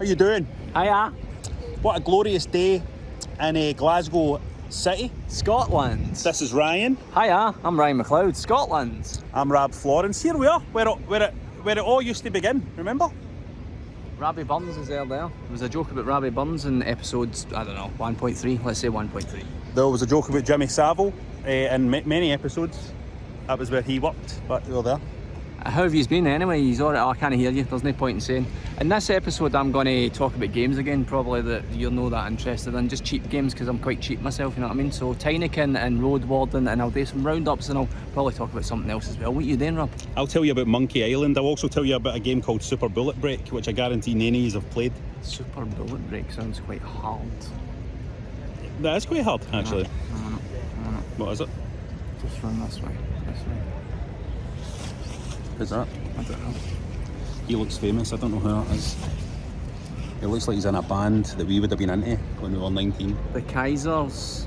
How you doing? Hiya. What a glorious day in Glasgow City. Scotland. This is Ryan. Hiya, I'm Ryan McLeod, Scotland. I'm Rab Florence. Here we are, where it all used to begin, remember? Rabbi Burns is there. There was a joke about Rabbi Burns in episodes, I don't know, 1.3, let's say 1.3. There was a joke about Jimmy Savile in many episodes. That was where he worked, but we were there. How have you been anyway? He's alright. Oh, I can't hear you, there's no point in saying. In this episode I'm going to talk about games again, probably that you're not that interested in, just cheap games because I'm quite cheap myself, you know what I mean? So Tinykin and Roadwarden, and I'll do some roundups and I'll probably talk about something else as well. What are you doing, Rob? I'll tell you about Monkey Island. I'll also tell you about a game called Super Bullet Break, which I guarantee none of you have played. Super Bullet Break sounds quite hard. That is quite hard, actually. What is it? Just run this way, Who's that? I don't know. He looks famous, I don't know who that is. It looks like he's in a band that we would have been into when we were 19. The Kaisers.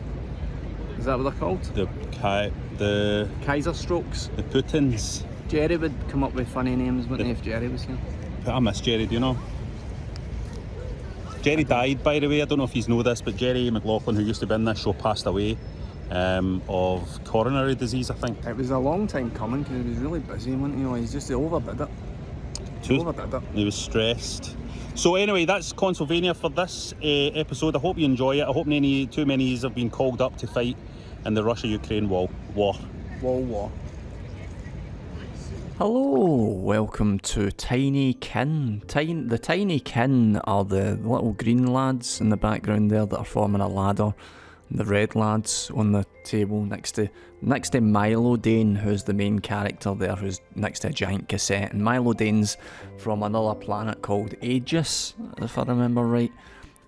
Is that what they're called? The Kaiser Strokes. The Putins. Jerry would come up with funny names, wouldn't he, if Jerry was here? I miss Jerry, do you know? Jerry died, by the way. I don't know if you know this, but Jerry McLaughlin, who used to be in this show, passed away of coronary disease, I think. It was a long time coming because he was really busy, wasn't he? He's just overdid it. He was stressed. So anyway, that's Pennsylvania for this episode. I hope you enjoy it. I hope too many of you have been called up to fight in the Russia-Ukraine war. War. Hello, welcome to Tinykin. The Tinykin are the little green lads in the background there that are forming a ladder. The red lads on the table next to Milo Dane, who's the main character there, who's next to a giant cassette. And Milo Dane's from another planet called Aegis, if I remember right.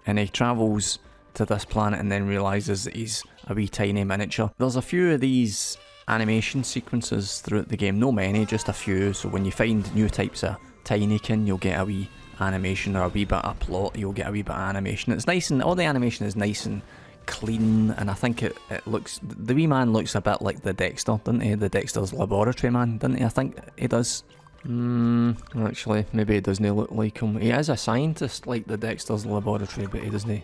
And he travels to this planet and then realises that he's a wee tiny miniature. There's a few of these animation sequences throughout the game, no many, just a few. So when you find new types of Tinykin, you'll get a wee animation, or a wee bit of plot, you'll get a wee bit of animation. It's nice, and all the animation is nice and clean, and I think it looks, the wee man looks a bit like the Dexter, doesn't he? The Dexter's laboratory man, doesn't he? I think he does. Actually, maybe he doesn't look like him. He is a scientist like the Dexter's laboratory, but he doesn't.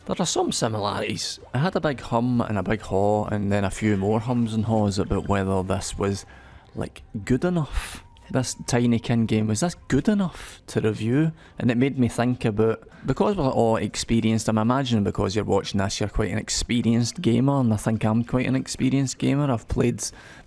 There are some similarities. I had a big hum and a big haw, and then a few more hums and haws about whether this was like good enough. This Tinykin game, was this good enough to review? And it made me think about, because we're all experienced, I'm imagining because you're watching this, you're quite an experienced gamer, and I think I'm quite an experienced gamer. I've played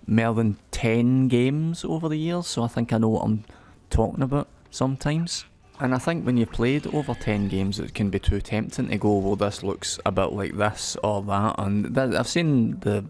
more than 10 games over the years, so I think I know what I'm talking about sometimes. And I think when you've played over 10 games, it can be too tempting to go, well, this looks a bit like this or that. And I've seen the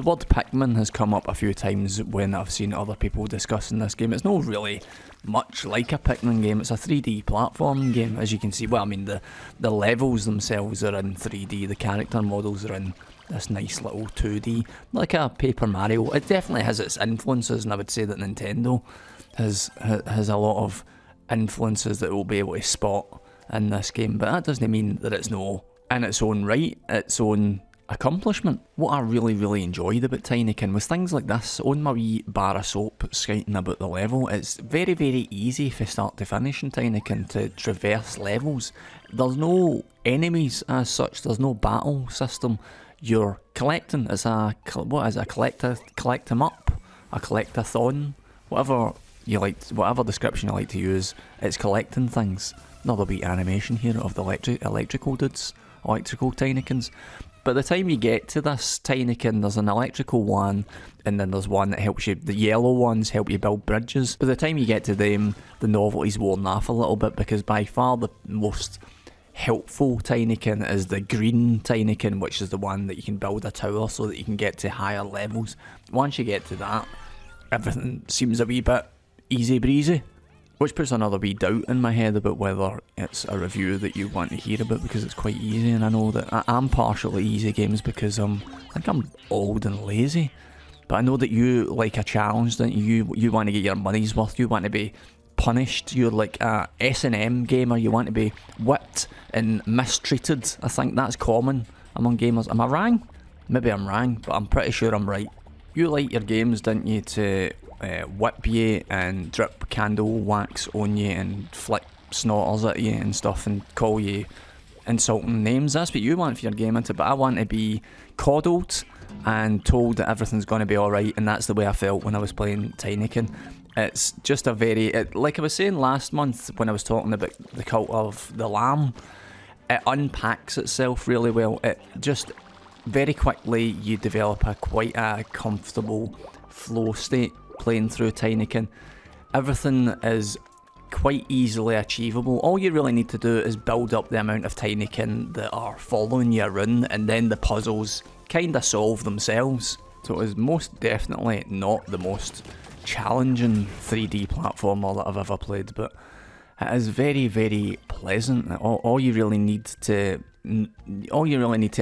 word Pikmin has come up a few times when I've seen other people discussing this game. It's not really much like a Pikmin game. It's a 3D platform game, as you can see. Well, I mean, the levels themselves are in 3D. The character models are in this nice little 2D, like a Paper Mario. It definitely has its influences, and I would say that Nintendo has a lot of influences that we'll be able to spot in this game, but that doesn't mean that it's no, in its own right, its own accomplishment. What I really enjoyed about Tinykin was things like this. On my wee bar of soap scouting about the level, it's very easy from start to finish in Tinykin to traverse levels. There's no enemies as such, there's no battle system. You're collecting, it's a, what is it, collect 'em up, a collectathon, whatever you like, whatever description you like to use. It's collecting things. Another wee animation here of the electrical dudes, electrical Tinykins. By the time you get to this Tinykin, there's an electrical one, and then there's one that helps you, the yellow ones help you build bridges. By the time you get to them, the novelty's worn off a little bit, because by far the most helpful Tinykin is the green Tinykin, which is the one that you can build a tower so that you can get to higher levels. Once you get to that, everything seems a wee bit easy breezy, which puts another wee doubt in my head about whether it's a review that you want to hear about, because it's quite easy, and I know that I'm partial to easy games because I think I'm old and lazy, but I know that you like a challenge, don't you? You want to get your money's worth, you want to be punished, you're like a S&M gamer, you want to be whipped and mistreated. I think that's common among gamers. Am I wrong? Maybe I'm wrong, but I'm pretty sure I'm right. You like your games, didn't you, to whip you and drip candle wax on you and flick snotters at you and stuff and call you insulting names. That's what you want for your game, into, but I want to be coddled and told that everything's going to be alright, and that's the way I felt when I was playing Tinykin. It's just a very, like I was saying last month when I was talking about the cult of the lamb, it unpacks itself really well. It just, very quickly you develop quite a comfortable flow state playing through Tinykin. Everything is quite easily achievable. All you really need to do is build up the amount of Tinykin that are following you around, and then the puzzles kind of solve themselves. So it is most definitely not the most challenging 3D platformer that I've ever played, but it is very, very pleasant. All you really need to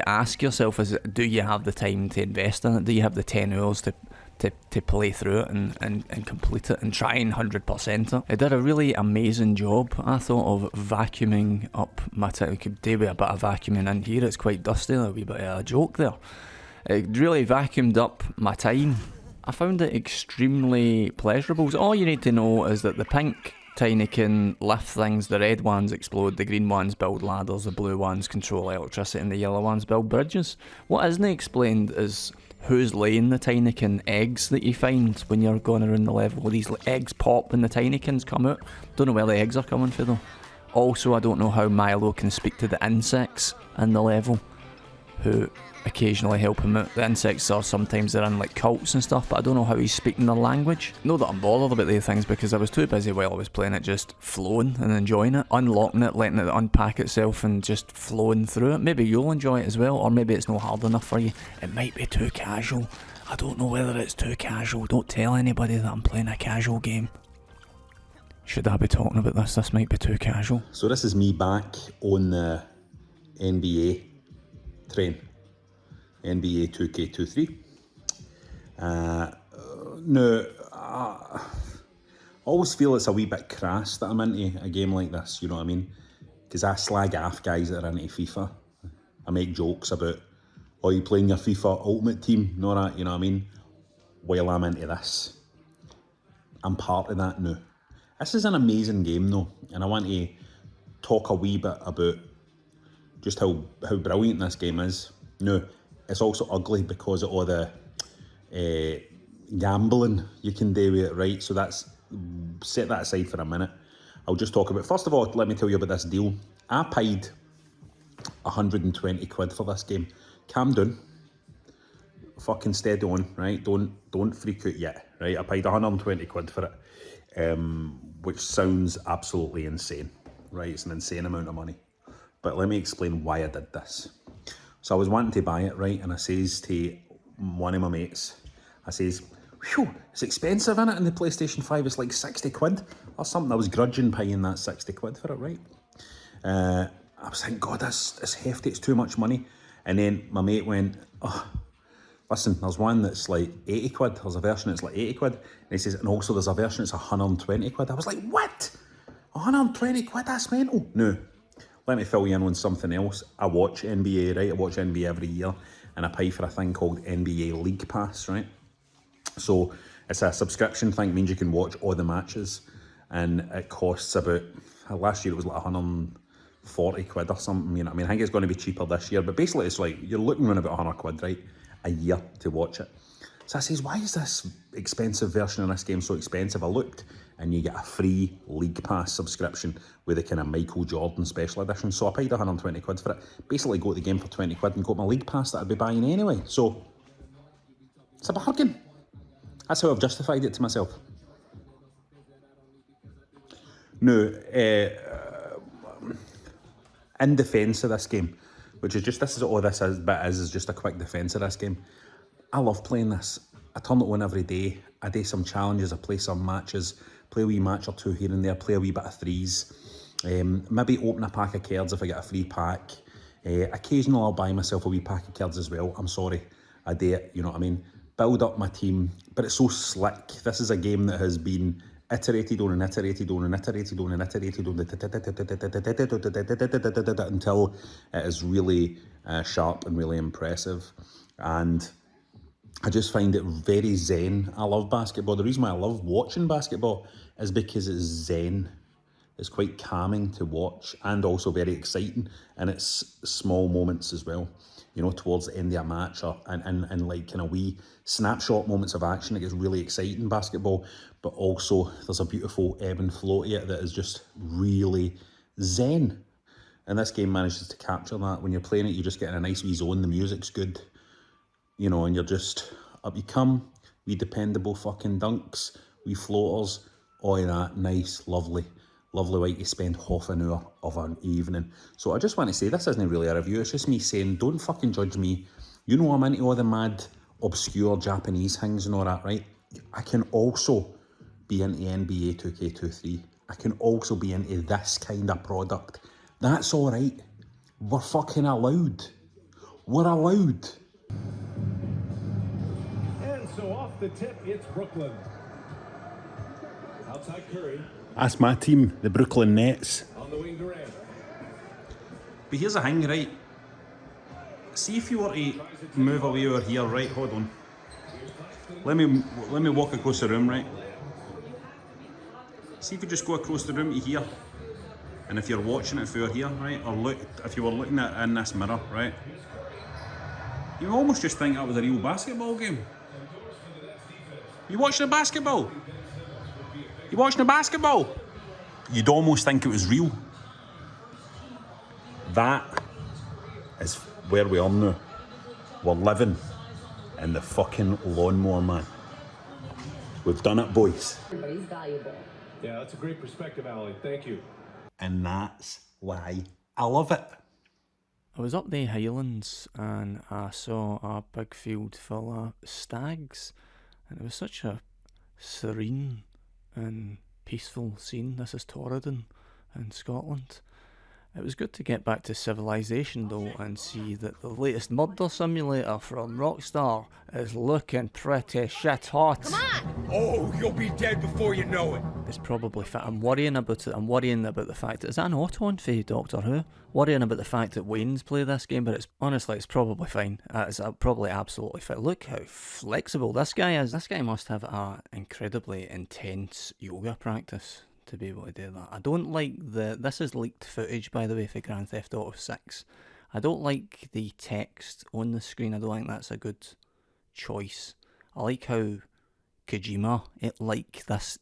ask yourself is, do you have the time to invest in it? Do you have the 10 hours to play through it and complete it and try and 100% it? It did a really amazing job, I thought, of vacuuming up my time. We could do with a bit of vacuuming in here. It's quite dusty, a wee bit of a joke there. It really vacuumed up my time. I found it extremely pleasurable. So all you need to know is that the pink Tinykin lift things, the red ones explode, the green ones build ladders, the blue ones control electricity, and the yellow ones build bridges. What isn't explained is who's laying the Tinykin eggs that you find when you're going around the level. These eggs pop and the Tinykins come out. Don't know where the eggs are coming from though. Also, I don't know how Milo can speak to the insects in the level, who occasionally help him out. The insects are sometimes they're in like cults and stuff, but I don't know how he's speaking their language. Not that I'm bothered about these things, because I was too busy while I was playing it just flowing and enjoying it, unlocking it, letting it unpack itself and just flowing through it. Maybe you'll enjoy it as well, or maybe it's not hard enough for you. It might be too casual. I don't know whether it's too casual. Don't tell anybody that I'm playing a casual game. Should I be talking about this? This might be too casual. So this is me back on the NBA train. NBA 2K23. Now, I always feel it's a wee bit crass that I'm into a game like this, you know what I mean? Because I slag off guys that are into FIFA. I make jokes about, oh, you playing your FIFA Ultimate Team, and all that, you know what I mean? While I'm into this. I'm part of that now. This is an amazing game though, and I want to talk a wee bit about just how brilliant this game is. Now, it's also ugly because of all the gambling you can do with it, right? So set that aside for a minute. I'll just talk about, first of all, let me tell you about this deal. I paid 120 quid for this game. Calm down. Fucking steady on, right? Don't freak out yet, right? I paid 120 quid for it, which sounds absolutely insane, right? It's an insane amount of money. But let me explain why I did this. So I was wanting to buy it, right? And I says to one of my mates, I says, whew, it's expensive, innit? In the PlayStation 5, it's like 60 quid or something. I was grudging paying that 60 quid for it, right? I was thinking, God, that's hefty, it's too much money. And then my mate went, oh, listen, there's one that's like 80 quid. There's a version that's like 80 quid. And he says, and also there's a version that's 120 quid. I was like, what? 120 quid? That's mental. No. Let me fill you in on something else. I watch NBA, right? I watch NBA every year, and I pay for a thing called NBA League Pass, right? So it's a subscription thing, means you can watch all the matches, and it costs about, last year it was like 140 quid or something, you know what I mean? I think it's going to be cheaper this year, but basically it's like, you're looking around about 100 quid, right? A year to watch it. So I says, why is this expensive version of this game so expensive? I looked, and you get a free League Pass subscription with a kind of Michael Jordan special edition. So I paid 120 quid for it. Basically got the game for 20 quid and got my League Pass that I'd be buying anyway. So it's a bargain. That's how I've justified it to myself. Now, in defence of this game, which is just, this is all this is just a quick defence of this game. I love playing this. I turn it on every day. I do some challenges, I play some matches, play a wee match or two here and there, play a wee bit of threes. Maybe open a pack of cards if I get a free pack. Occasionally I'll buy myself a wee pack of cards as well. I'm sorry, I do it, you know what I mean? Build up my team, but it's so slick. This is a game that has been iterated on and iterated on and iterated on and iterated on until it is really sharp and really impressive. And I just find it very zen. I love basketball. The reason why I love watching basketball is because it's zen. It's quite calming to watch and also very exciting. And it's small moments as well, you know, towards the end of a match and like kind of wee snapshot moments of action. It gets really exciting, basketball, but also there's a beautiful ebb and flow to it that is just really zen. And this game manages to capture that. When you're playing it, you just get in a nice wee zone, the music's good, you know, and you're just, up you come, wee dependable fucking dunks, wee floaters, all of that, nice, lovely way to spend half an hour of an evening. So I just want to say, this isn't really a review, it's just me saying, don't fucking judge me. You know I'm into all the mad, obscure Japanese things and all that, right? I can also be into NBA 2K23. I can also be into this kind of product. That's all right. We're fucking allowed. We're allowed. And so off the tip, it's Brooklyn. Outside Curry. That's my team, the Brooklyn Nets. On the wing, Durant. But here's the thing, right? See if you were to move away over here, right? Hold on. Let me walk across the room, right? See if you just go across the room to here. And if you're watching it through here, right? Or look, if you were looking at it in this mirror, right? You almost just think that was a real basketball game. You watching the basketball? You watching the basketball? You'd almost think it was real. That is where we are now. We're living in the fucking lawnmower, man. We've done it, boys. Everybody's valuable. Yeah, that's a great perspective, Allie. Thank you. And that's why I love it. I was up the Highlands and I saw a big field full of stags, and it was such a serene and peaceful scene. This is Torridon in Scotland. It was good to get back to civilization though and see that the latest murder simulator from Rockstar is looking pretty shit hot. Come on! Oh, you'll be dead before you know it. It's probably fit. I'm worrying about it. I'm worrying about the fact that, is that an auto-on for Doctor Who? Worrying about the fact that Wayne's play this game, but it's honestly, it's probably fine. It's probably absolutely fit. Look how flexible this guy is. This guy must have an incredibly intense yoga practice to be able to do that. I don't like this is leaked footage, by the way, for Grand Theft Auto 6. I don't like the text on the screen. I don't think that's a good choice. I like how Kojima,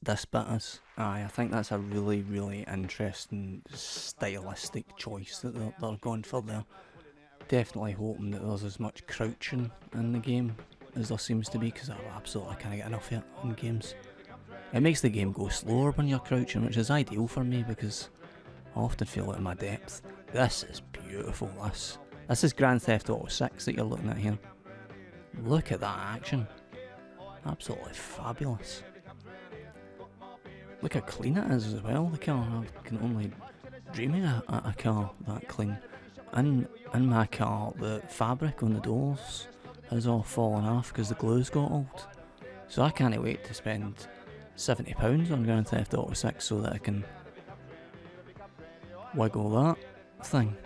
this bit is. I think that's a really, really interesting stylistic choice that they're going for there. Definitely hoping that there's as much crouching in the game as there seems to be, because I absolutely can't get enough of it in games. It makes the game go slower when you're crouching, which is ideal for me because I often feel out of my depth. This is beautiful, this is Grand Theft Auto 6 that you're looking at here. Look at that action. Absolutely fabulous. Look how clean it is as well, the car. I can only dream of a car that clean. In my car, the fabric on the doors has all fallen off because the glue's got old. So I can't wait to spend £70 on Grand Theft Auto 6 so that I can wiggle that thing.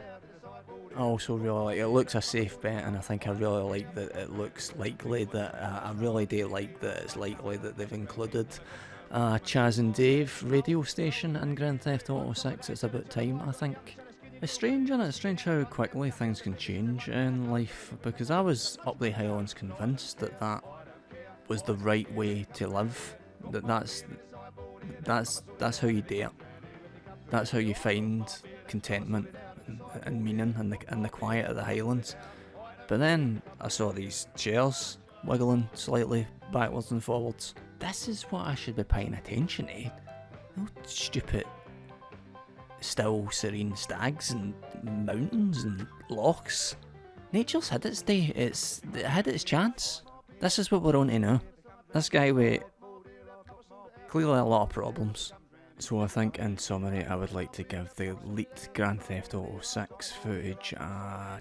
I also really like it. Looks a safe bet, and I think I really like that it looks likely that I really do like that it's likely that they've included Chaz and Dave radio station in Grand Theft Auto 6. It's about time, I think. It's strange, isn't it? It's strange how quickly things can change in life, because I was up the Highlands convinced that was the right way to live. That's how you do it. That's how you find contentment and meaning in the quiet of the Highlands. But then I saw these chairs wiggling slightly backwards and forwards. This is what I should be paying attention to. No stupid, still serene stags and mountains and lochs. Nature's had its day. It had its chance. This is what we're on to now. This guy with clearly a lot of problems. So I think in summary I would like to give the leaked Grand Theft Auto 6 footage a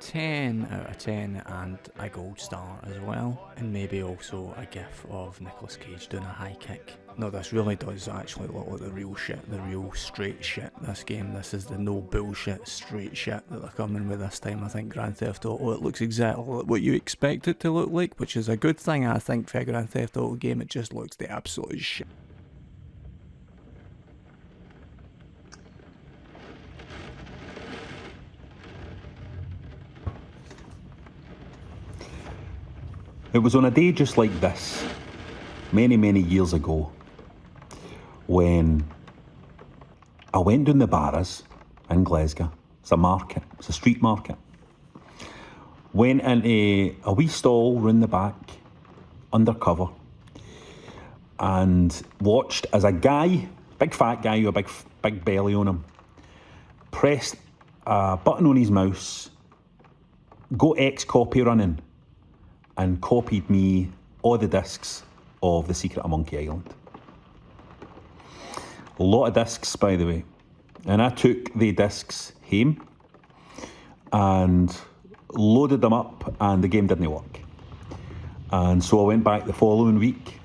10 out of 10 and a gold star as well, and maybe also a gif of Nicolas Cage doing a high kick. No, this really does actually look like the real shit, the real straight shit, this game. This is the no bullshit straight shit that they're coming with this time. I think Grand Theft Auto, it looks exactly like what you expect it to look like, which is a good thing I think for a Grand Theft Auto game. It just looks the absolute shit. It was on a day just like this, many, many years ago, when I went down the Barras in Glasgow. It's a market, it's a street market. Went into a wee stall round the back, undercover, and watched as a guy, big fat guy with a big belly on him, pressed a button on his mouse, got X-copy running, and copied me all the discs of The Secret of Monkey Island. A lot of discs, by the way. And I took the discs home and loaded them up, and the game didn't work. And so I went back the following week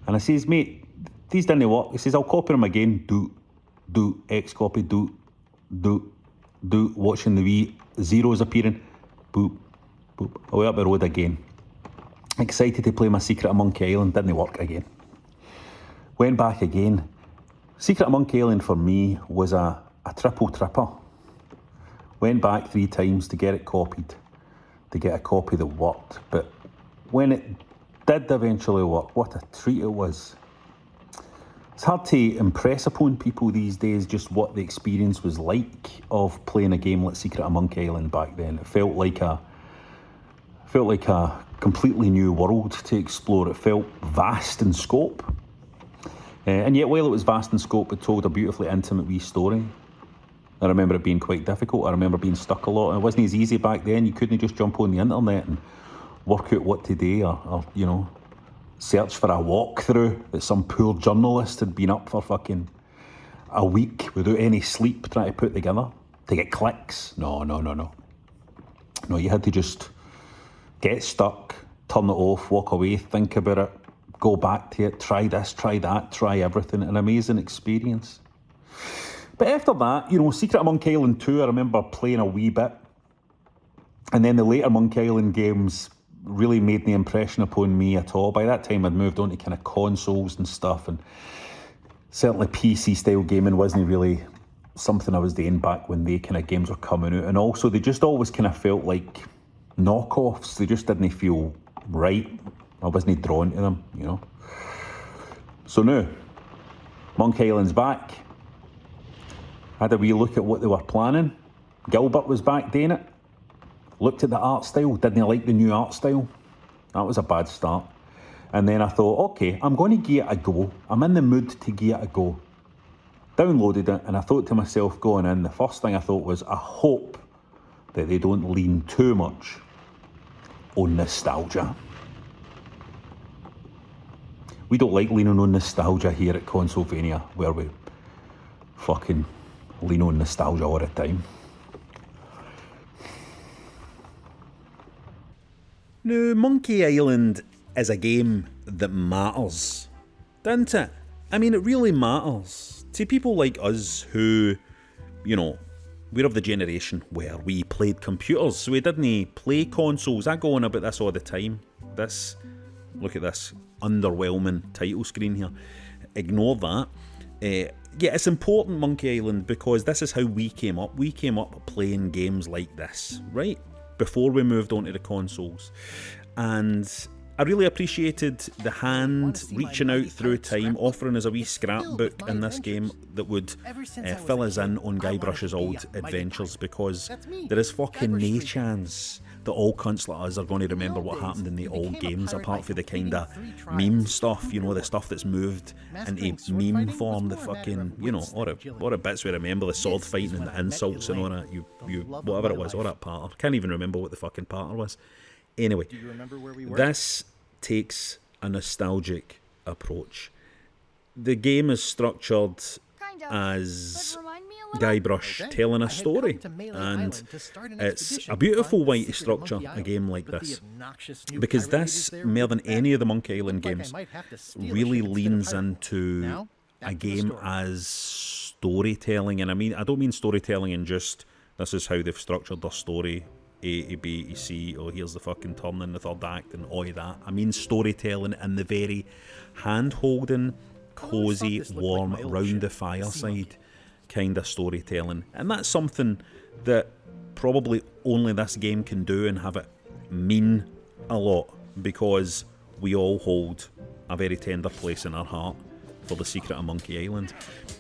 and I says, mate, these didn't work. He says, I'll copy them again. Do, X-copy, do, watching the wee zeros appearing. Boop, boop, away up the road again. Excited to play my Secret of Monkey Island, didn't work again. Went back again. Secret of Monkey Island for me was a triple tripper. Went back 3 times to get it copied, to get a copy that worked. But when it did eventually work, what a treat it was. It's hard to impress upon people these days just what the experience was like of playing a game like Secret of Monkey Island back then. It felt like a completely new world to explore. It felt vast in scope. And yet, while it was vast in scope, it told a beautifully intimate wee story. I remember it being quite difficult. I remember being stuck a lot. It wasn't as easy back then. You couldn't just jump on the internet and work out what to do or you know, search for a walkthrough that some poor journalist had been up for fucking a week without any sleep trying to put together to get clicks. No. No, you had to just get stuck, turn it off, walk away, think about it, go back to it, try this, try that, try everything. An amazing experience. But after that, you know, Secret of Monkey Island 2, I remember playing a wee bit. And then the later Monkey Island games really made no impression upon me at all. By that time, I'd moved on to kind of consoles and stuff. And certainly PC-style gaming wasn't really something I was doing back when they kind of games were coming out. And also, they just always kind of felt like knockoffs. They just didn't feel right. I wasn't drawn to them, you know. So now, Monkey Island's back. Had a wee look at what they were planning. Gilbert was back doing it. Looked at the art style. Didn't like the new art style. That was a bad start. And then I thought, okay, I'm going to give it a go. I'm in the mood to give it a go. Downloaded it, and I thought to myself going in, the first thing I thought was, I hope that they don't lean too much on nostalgia. We don't like leaning on nostalgia here at Consolvania, where we fucking lean on nostalgia all the time. Now, Monkey Island is a game that matters, doesn't it? I mean, it really matters to people like us who, you know, we're of the generation where we played computers, so we didn't play consoles. I go on about this all the time. Look at this underwhelming title screen here. Ignore that. Yeah, it's important, Monkey Island, because this is how we came up. We came up playing games like this, right? Before we moved on to the consoles. And I really appreciated the hand reaching out through time, offering us a wee scrapbook in this game that would fill us in on Guybrush's old adventures, because there is fucking no chance that all cunts like us are going to remember what happened in the old games, apart from the kind of meme stuff, you know, the stuff that's moved into meme form, the fucking, you know, all the bits we remember, the sword fighting and the insults and all that, whatever it was, all that part. I can't even remember what the fucking part was. Anyway, this takes a nostalgic approach. The game is structured as Guybrush telling a story, and it's a beautiful way to structure a game like this, because this, more than any of the Monkey Island games, really leans into a game as storytelling. And I mean, I don't mean storytelling in just this is how they've structured their story, A to B to C, or here's the fucking turn in the third act and all of that. I mean storytelling in the very hand-holding, cosy, warm, round the fireside kind of storytelling. And that's something that probably only this game can do and have it mean a lot because we all hold a very tender place in our heart for the secret of Monkey Island.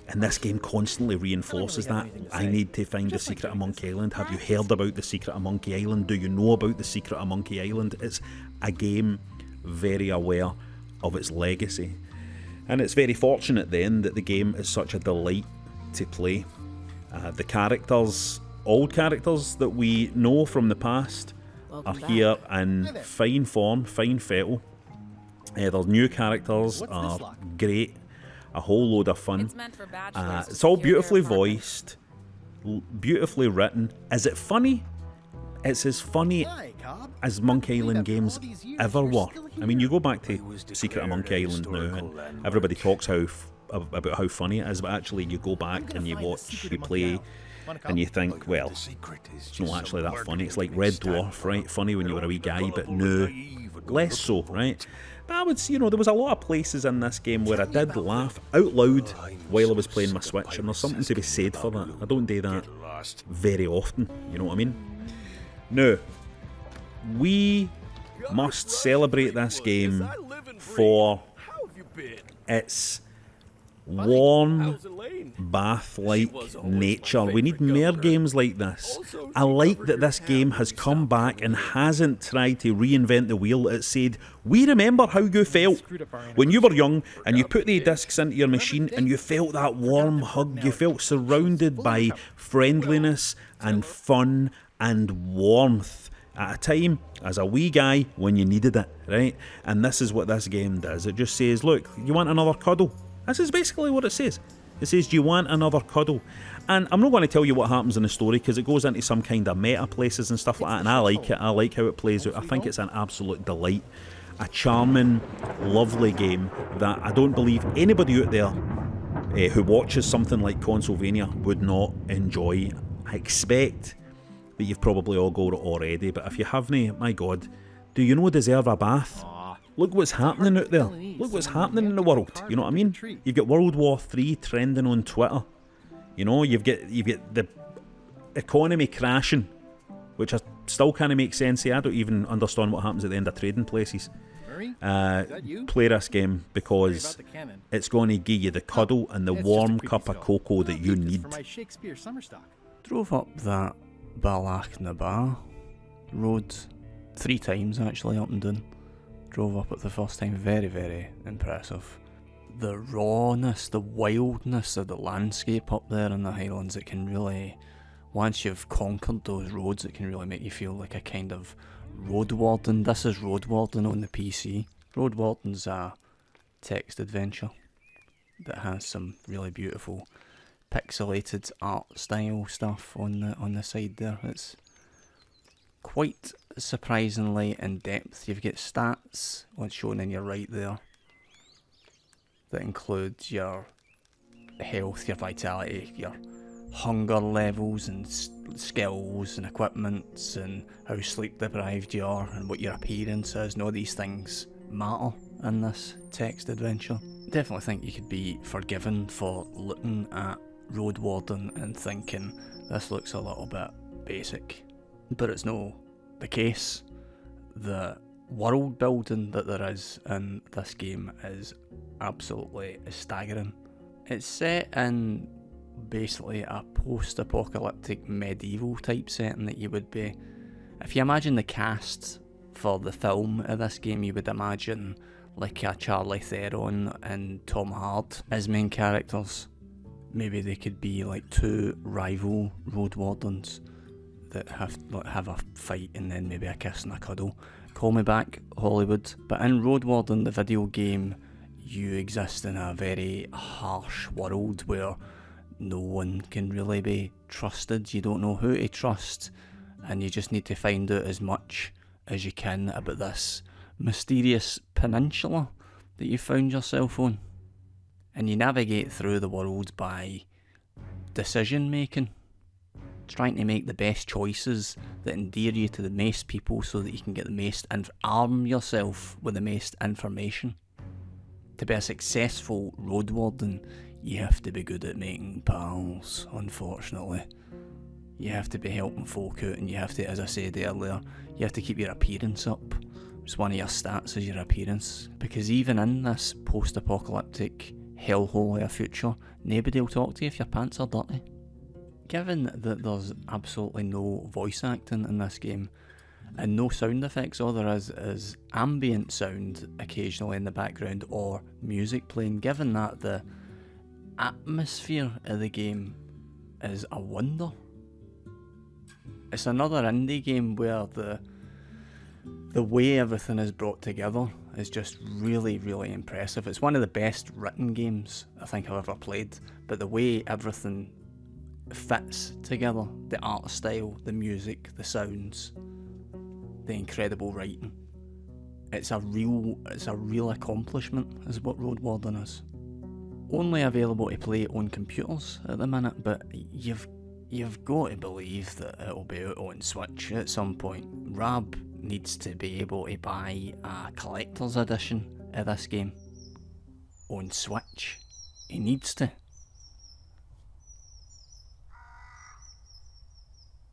And this game constantly reinforces that. I need to find the secret of Monkey Island. Have you heard about the secret of Monkey Island? Do you know about the secret of Monkey Island? It's a game very aware of its legacy. And it's very fortunate then that the game is such a delight to play. The characters, old characters that we know from the past, are here in fine form, fine fettle. Their new characters are great, a whole load of fun. It's all beautifully voiced, beautifully written. Is it funny? It's as funny as Monkey Island games ever were. I mean, you go back to Secret of Monkey Island now, and everybody talks about how funny it is, but actually you go back and you watch, you play, and you think, well, it's not actually that funny. It's like Red Dwarf, right? Funny when you were a wee guy, but no, less so, right? But I would say, you know, there was a lot of places in this game where I did laugh out loud while I was playing my Switch, and there's something to be said for that. I don't do that very often, you know what I mean? Now, we must celebrate this game for its warm, bath-like nature. We need more games like this. I like that this game has come back and hasn't tried to reinvent the wheel. It said, we remember how you felt when you were young and you put the discs into your machine and you felt that warm hug. You felt surrounded by friendliness and fun and warmth at a time as a wee guy when you needed it, right? And this is what this game does. It just says, look, you want another cuddle? This is basically what it says. It says, do you want another cuddle? And I'm not going to tell you what happens in the story because it goes into some kind of meta places and stuff like that, and I like it. I like how it plays out. I think it's an absolute delight. A charming, lovely game that I don't believe anybody out there who watches something like Consolvania would not enjoy. I expect that you've probably all got it already, but if you haven't, my God, do you no deserve a bath? Look what's happening out there. Look what's happening in the world. You know what I mean? You've got World War III trending on Twitter. You know, you've got the economy crashing, which I still can't make sense of. I don't even understand what happens at the end of trading places. Play this game because it's going to give you the cuddle and the warm cup of cocoa that you need. Drove up that Balach road 3 times actually, up and down. Drove up it the first time, very, very impressive. The rawness, the wildness of the landscape up there in the Highlands, it can really, once you've conquered those roads, it can really make you feel like a kind of Roadwarden. This is Roadwarden on the PC. Roadwarden's a text adventure that has some really beautiful pixelated art style stuff on the side there. It's quite surprisingly in depth. You've got stats, what's shown in your right there, that includes your health, your vitality, your hunger levels and skills and equipments and how sleep deprived you are and what your appearance is, and all these things matter in this text adventure. Definitely think you could be forgiven for looking at Roadwarden and thinking this looks a little bit basic, but it's no the case. The world building that there is in this game is absolutely staggering. It's set in basically a post-apocalyptic medieval type setting that you would be, if you imagine the cast for the film of this game, you would imagine like a Charlie Theron and Tom Hardy as main characters. Maybe they could be like 2 rival Roadwardens that have a fight and then maybe a kiss and a cuddle. Call me back, Hollywood. But in Roadwarden, the video game, you exist in a very harsh world where no one can really be trusted. You don't know who to trust, and you just need to find out as much as you can about this mysterious peninsula that you found yourself on. And you navigate through the world by decision making, trying to make the best choices that endear you to the most people so that you can get the most and arm yourself with the most information. To be a successful Roadwarden, you have to be good at making pals, unfortunately. You have to be helping folk out, and you have to, as I said earlier, you have to keep your appearance up, It's one of your stats as your appearance, because even in this post-apocalyptic hellhole of a future, nobody will talk to you if your pants are dirty. Given that there's absolutely no voice acting in this game, and no sound effects, all there is ambient sound occasionally in the background or music playing, given that the atmosphere of the game is a wonder. It's another indie game where the way everything is brought together is just really, really impressive. It's one of the best written games I think I've ever played, but the way everything fits together, the art style, the music, the sounds, the incredible writing, it's a real accomplishment, is what Roadwarden is. Only available to play on computers at the minute, but you've got to believe that it'll be out on Switch at some point. Rab needs to be able to buy a collector's edition of this game on Switch. He needs to.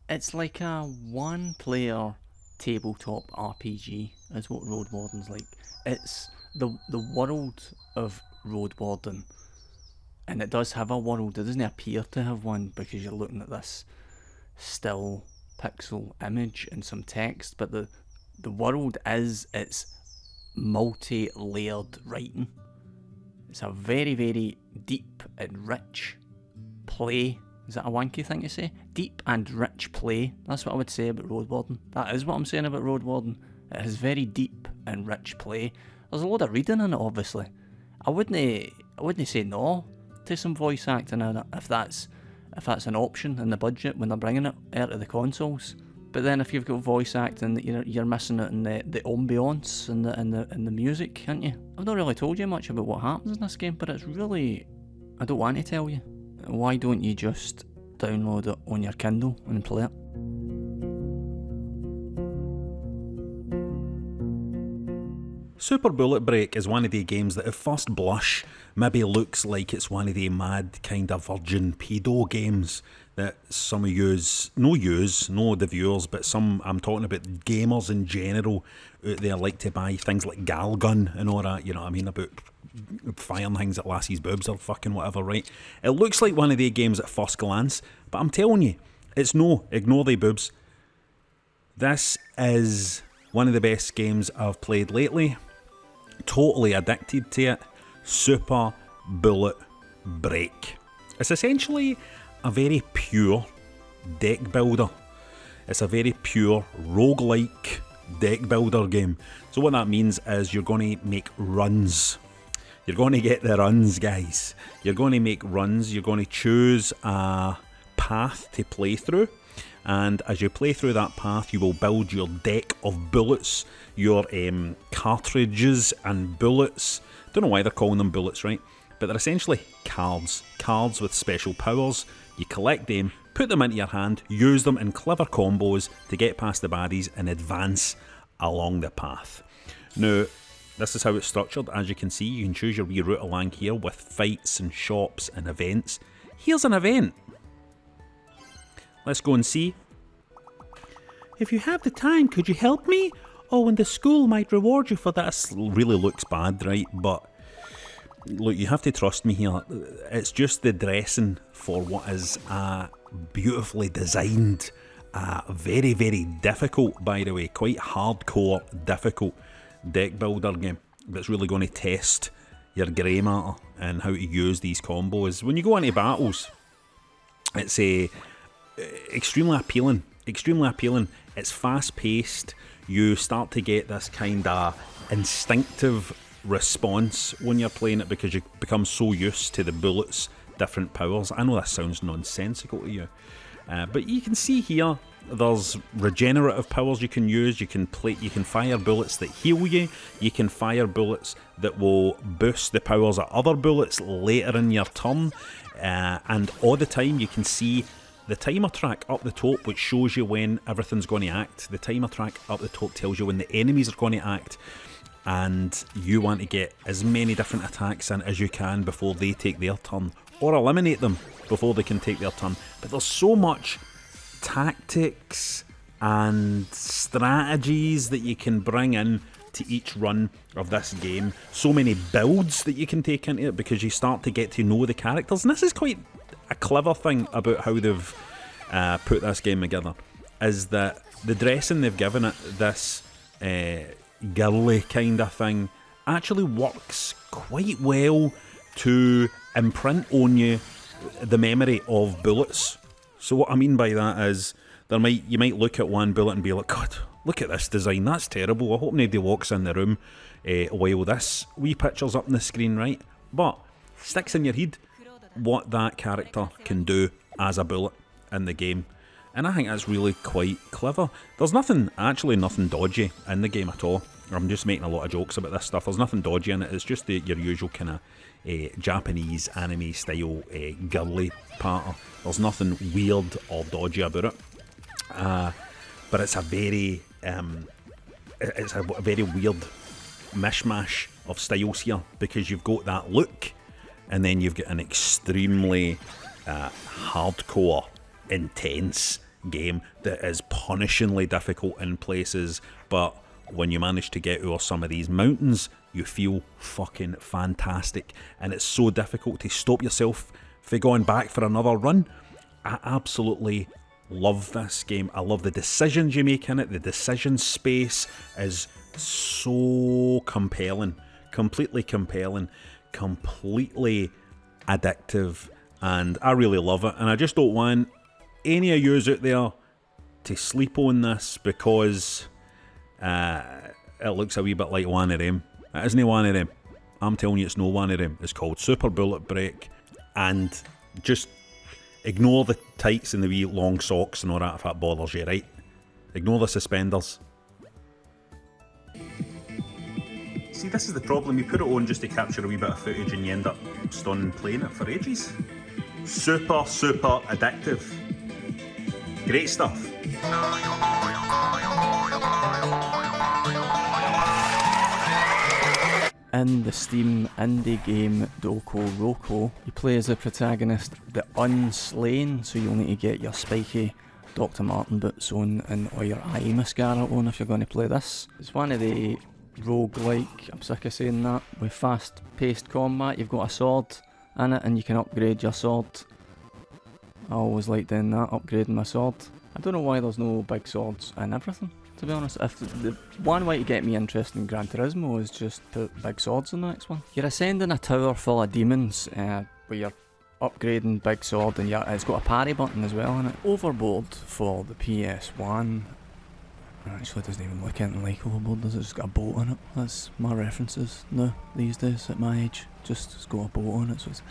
It's like a one-player tabletop RPG is what Roadwarden's like. It's the world of Roadwarden, and it does have a world. It doesn't appear to have one because you're looking at this still pixel image and some text, but the world is its multi-layered writing. It's a very, very deep and rich play. Is that a wanky thing to say? Deep and rich play. That's what I would say about Roadwarden. That is what I'm saying about Roadwarden. It has very deep and rich play. There's a lot of reading in it, obviously. I wouldn't say no to some voice acting in it if that's an option in the budget when they're bringing it out of the consoles. But then if you've got voice acting, you're missing it in the ambience and the music, aren't you? I've not really told you much about what happens in this game, but it's really, I don't want to tell you. Why don't you just download it on your Kindle and play it? Super Bullet Break is one of the games that at first blush maybe looks like it's one of the mad kind of virgin pedo games that some of yous, no the viewers, but some, I'm talking about gamers in general out there, like to buy things like Gal Gun and all that, you know what I mean, about firing things at lassies' boobs or fucking whatever, right? It looks like one of the games at first glance, but I'm telling you, it's no, ignore the boobs. This is one of the best games I've played lately. Totally addicted to it. Super Bullet Break. It's essentially a very pure deck builder. It's a very pure roguelike deck builder game. So what that means is you're going to make runs. You're going to get the runs, guys. You're going to make runs. You're going to choose a path to play through. And as you play through that path, you will build your deck of bullets, your cartridges and bullets. Don't know why they're calling them bullets, right? But they're essentially cards with special powers. You collect them, put them into your hand, use them in clever combos to get past the baddies and advance along the path. Now, this is how it's structured. As you can see, you can choose your wee route along here with fights and shops and events. Here's an event. Let's go and see. If you have the time, could you help me? Oh, and the school might reward you for that. This really looks bad, right? But look, you have to trust me here. It's just the dressing for what is a beautifully designed, very, very difficult, by the way, quite hardcore, difficult deck builder game that's really going to test your grey matter and how to use these combos. When you go into battles, it's extremely appealing. It's fast paced. You start to get this kind of instinctive response when you're playing it because you become so used to the bullets' different powers. I know this sounds nonsensical to you, but you can see here there's regenerative powers you can use. You can fire bullets that heal you. You can fire bullets that will boost the powers of other bullets later in your turn, and all the time you can see the timer track up the top, which shows you when everything's going to act. The timer track up the top tells you when the enemies are going to act, and you want to get as many different attacks in as you can before they take their turn, or eliminate them before they can take their turn. But there's so much tactics and strategies that you can bring in to each run of this game. So many builds that you can take into it because you start to get to know the characters. And this is quite a clever thing about how they've put this game together, is that the dressing they've given it, this girly kind of thing, actually works quite well to imprint on you the memory of bullets. So what I mean by that is you might look at one bullet and be like, God, look at this design, that's terrible. I hope nobody walks in the room while this wee picture's up on the screen, right? But sticks in your head what that character can do as a bullet in the game. And I think that's really quite clever. There's nothing dodgy in the game at all. I'm just making a lot of jokes about this stuff. There's nothing dodgy in it. It's just your usual kind of Japanese anime style girly patter. There's nothing weird or dodgy about it. But it's a very weird mishmash of styles here, because you've got that look, and then you've got an extremely hardcore, intense game that is punishingly difficult in places, but when you manage to get over some of these mountains, you feel fucking fantastic. And it's so difficult to stop yourself from going back for another run. I absolutely love this game. I love the decisions you make in it. The decision space is so compelling, completely compelling, completely addictive, and I really love it. And I just don't want any of yous out there to sleep on this, because it looks a wee bit like one of them. It isn't one of them. I'm telling you, it's no one of them. It's called Super Bullet Break, and just ignore the tights and the wee long socks and all that if that bothers you, right? Ignore the suspenders. See, this is the problem. You put it on just to capture a wee bit of footage and you end up stunned playing it for ages. Super, super addictive. Great stuff. In the Steam indie game Doko Roko, you play as the protagonist, the Unslain, so you'll need to get your spiky Dr. Martin boots on and or your eye mascara on if you're going to play this. It's one of the roguelike, I'm sick of saying that, with fast paced combat. You've got a sword in it and you can upgrade your sword. I always like doing that, upgrading my sword. I don't know why there's no big swords in everything, to be honest. If the one way to get me interested in Gran Turismo is just put big swords in the next one. You're ascending a tower full of demons where you're upgrading big sword, and it's got a parry button as well in it. Overboard for the PS1. It actually doesn't even look anything like Overboard, does it? It's got a boat in it. That's my references now these days at my age. Just it's got a boat on it, so it's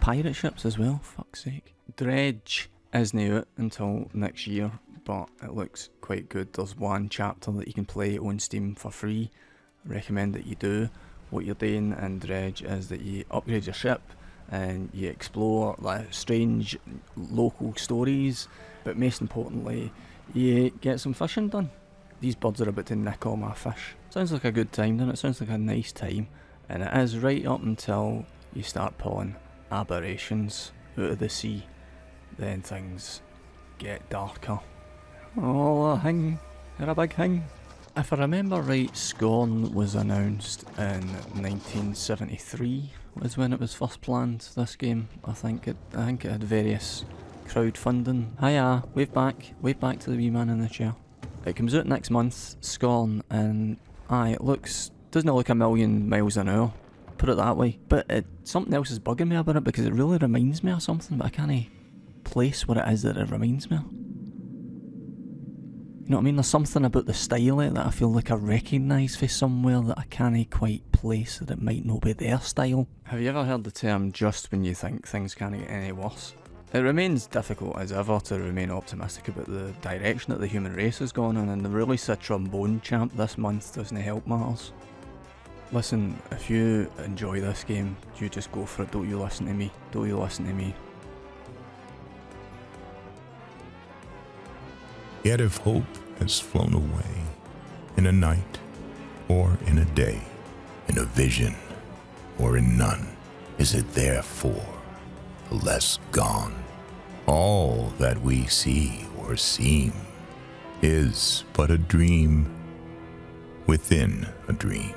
pirate ships as well, fuck's sake. Dredge isn't out until next year, but it looks quite good. There's one chapter that you can play on Steam for free. I recommend that you do. What you're doing in Dredge is that you upgrade your ship and you explore like strange local stories, but most importantly you get some fishing done. These birds are about to nick all my fish. Sounds like a good time, doesn't it? Sounds like a nice time, and it is right up until you start pulling aberrations out of the sea. Then things get darker. Oh, a thing. You're a big thing. If I remember right, Scorn was announced in 1973 was when it was first planned, this game. I think it had various crowdfunding. Hiya, wave back to the wee man in the chair. It comes out next month, Scorn, and doesn't look a million miles an hour, put it that way. But something else is bugging me about it, because it really reminds me of something, but I can't place what it is that it reminds me of. You know what I mean? There's something about the style that I feel like I recognise for somewhere that I can't quite place, that it might not be their style. Have you ever heard the term just when you think things can't get any worse? It remains difficult as ever to remain optimistic about the direction that the human race has gone in, and the release of Trombone Champ this month doesn't help matters. Listen, if you enjoy this game, you just go for it. Don't you listen to me. Don't you listen to me. Yet if hope has flown away in a night or in a day, in a vision or in none, is it therefore less gone? All that we see or seem is but a dream, within a dream.